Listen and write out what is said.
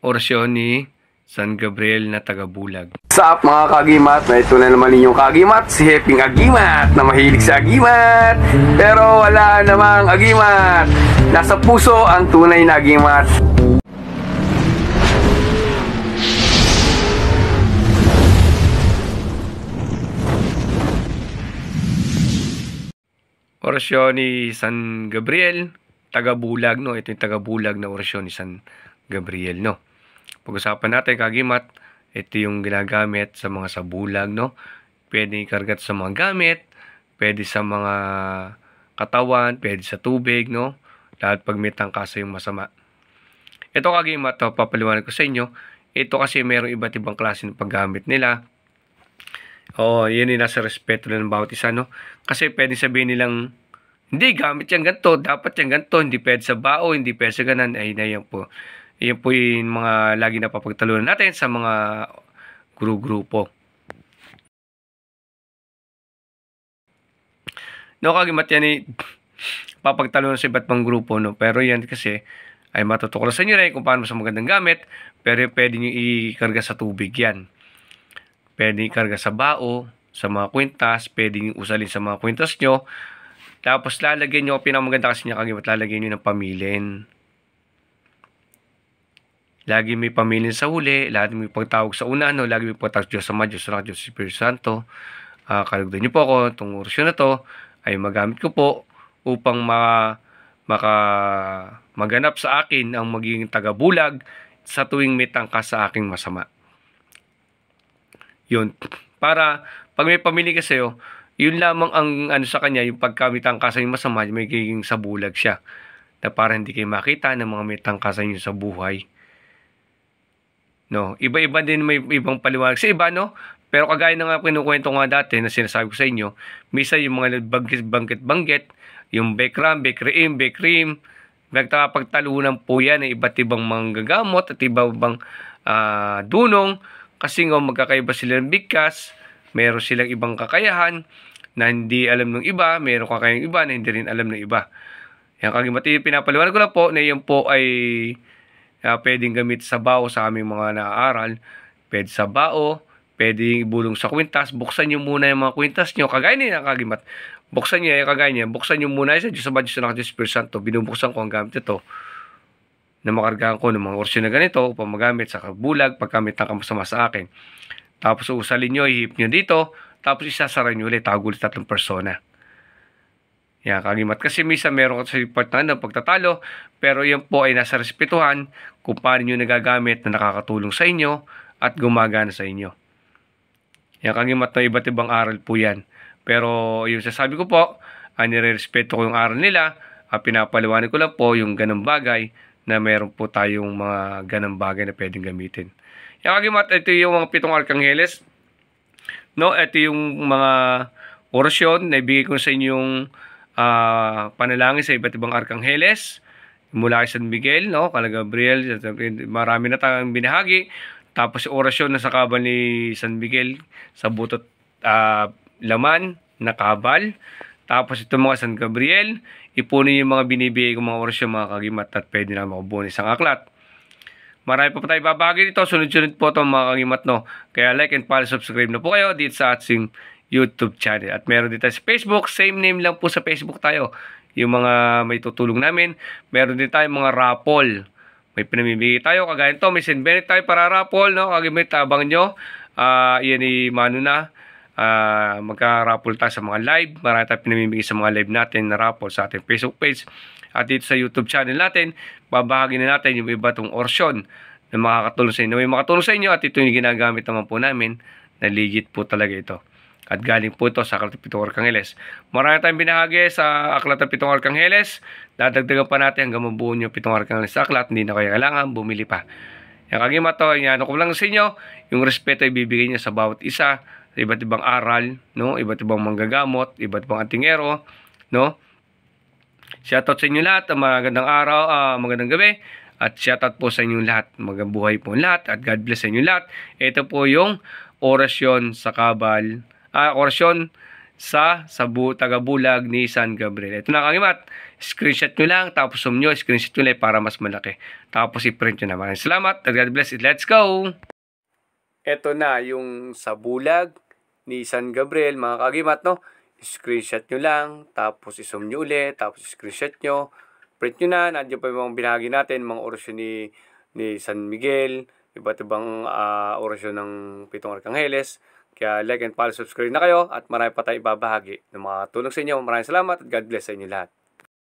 Orasyon ni San Gabriel na taga-Bulag. What's up mga kagimat? Na ito na naman ninyong kagimat, si Heping Agimat na mahilig sa agimat pero wala namang agimat. Nasa puso ang tunay na agimat. Orasyon ni San Gabriel, taga-Bulag, no? Ito yung taga-Bulag na orasyon ni San Gabriel, no? Pag-usapan natin, kagimat, ito yung ginagamit sa mga sa bulag, no? Pwede ikargat sa mga gamit, pwede sa mga katawan, pwede sa tubig, no? Lahat pag may tangkasa yung masama. Ito, kagimat, to, papaliwanag ko sa inyo. Ito kasi mayroong iba't ibang klase ng paggamit nila. Oo, yun yung nasa respeto ng bawat isa, no? Kasi pwede sabihin nilang, hindi, gamit yan ganito, dapat yan ganito, hindi pwede sa bao, hindi pwede sa ganan, ay na yan po. Yan po yung mga lagi na papagtalunan natin sa mga grupo. No, kagimat yan eh, papagtalunan sa iba't pang grupo, no? Pero yan kasi ay matutuklasan nyo rin kung paano sa magandang gamit, pero pwede nyo ikarga sa tubig yan. Pwede ikarga sa bao, sa mga kwintas, pwede nyo usalin sa mga kwintas nyo. Tapos lalagyan nyo, pinakamaganda kasi niya kagimat, lalagyan nyo ng pamilin. Lagi may pamilin sa huli, lagi may pagtawag sa una, no? Lagi may pagtawag Diyos Ama, Diyos Anak, Diyos Espiritu Santo. Kalugdan nyo po ako, itong orasyon na to ay magamit ko po upang maganap sa akin ang magiging taga-bulag sa tuwing may tangka sa aking masama. Yun. Para pag may pamili kasi yun lamang ang ano sa kanya, yung pagka may tangkasan yung masama, may giging sa bulag siya. Na para hindi kayo makita ng mga may tangkasan yung sa buhay. No, iba-iba din, may ibang paliwanag sa iba, no? Pero kagaya na nga kinukwento nga dati na sinasabi ko sa inyo, misa yung mga banggit, yung Bekram, Bekrim, nagkakapagtalunan po yan ng iba't ibang manggagamot at ibang dunong, kasi nga magkakaiba sila ng bigkas, meron silang ibang kakayahan na hindi alam ng iba, meron kakayang iba na hindi rin alam ng iba. Yan kagimati, pinapaliwanag ko lang po na yan po ay pwedeng gamit sa bao sa aming mga naaaral. Pwede sa bao, pwedeng ibulong sa kwintas. Buksan nyo muna yung mga kwintas nyo. Kagaya niya, kagimat. Buksan nyo, kagaya niya. Buksan nyo muna sa Diyos Ama, Diyos Anak, Diyos Espiritu Santo. Binubuksan ko ang gamit ito na makargahan ko ng mga orasyon na ganito upang magamit sa kabulag pagkamit ng kamasama sa akin. Tapos usalin nyo, ihip nyo dito. Tapos isasara nyo ulit. Tawag ulit 3 persona. Yan, kagimat. Kasi misa meron ka sa part ng pagtatalo, pero yan po ay nasa respetuhan kung paano nyo nagagamit na nakakatulong sa inyo at gumagana sa inyo. Yan, kagimat na iba't ibang aral po yan. Pero yung sasabi ko po, nire-respeto ko yung aral nila, pinapaliwanag ko lang po yung ganang bagay na meron po tayong mga ganang bagay na pwedeng gamitin. Yan, kagimat, ito yung mga 7 arkangheles. No, ito yung mga orasyon na ibigay ko sa inyong panalangin sa iba't ibang arkangheles mula kay San Miguel, no? Kala Gabriel, marami na tayong binahagi. Tapos orasyon na sa kabal ni San Miguel sa butot laman na kabal. Tapos ito mga San Gabriel, ipunin yung mga binibigay kong mga orasyon mga kagimat at pwede na makubuo isang aklat. Marami pa tayo babahagi dito. Sunod-sunod po ito mga kagimat, no? Kaya like and follow, subscribe na po kayo dito sa ating YouTube channel. At meron din tayo sa Facebook. Same name lang po sa Facebook tayo. Yung mga may tutulong namin. Meron din tayo mga raffle. May pinamimigay tayo. Kagaya ito, may St. Benedict tayo para raffle, no? Kagimit, abang nyo. Iyan ni Manu na. Magka-raffle tayo sa mga live. Marami tayo pinamimigay sa mga live natin na raffle sa ating Facebook page. At dito sa YouTube channel natin, babahagi na natin yung iba itong orasyon na makakatulong sa inyo. May makatulong sa inyo at ito yung ginagamit naman po namin na legit po talaga ito. At galing po ito sa Aklat ng 7 Arkangheles. Marami tayong binahagi sa Aklat ng 7 Arkangheles. Dadagdagan pa natin hanggang mabuo nyo 7 Arkangheles sa aklat. Hindi na kayo kailangan bumili pa. Yung kagimat to, ano ko lang sa inyo, yung respeto ay bibigay niya sa bawat isa, sa iba't ibang aral, no? Iba't ibang manggagamot, iba't ibang atingero, no? Shoutout sa inyo lahat, magandang araw, magandang gabi, at shoutout po sa inyo lahat, magandang buhay po lahat, at God bless sa inyo lahat. Ito po yung orasyon sa kabal, orasyon sa tagabulag ni San Gabriel. Ito na kagimat. Screenshot nyo lang, tapos zoom nyo, screenshot nyo lang para mas malaki. Tapos i-print nyo na. Maraming salamat. God bless it. Let's go! Ito na yung sa bulag ni San Gabriel, mga kagimat, no? Screenshot nyo lang, tapos i-zoom nyo ulit, tapos screenshot nyo, print nyo na. Nandiyan pa yung mga binahagi natin, mga orasyon ni San Miguel, iba't ibang orasyon ng 7 Arkangeles. Kaya like and follow, subscribe na kayo at marami pa tayong ibabahagi ng mga tulong sa inyo. Maraming salamat at God bless sa inyo lahat.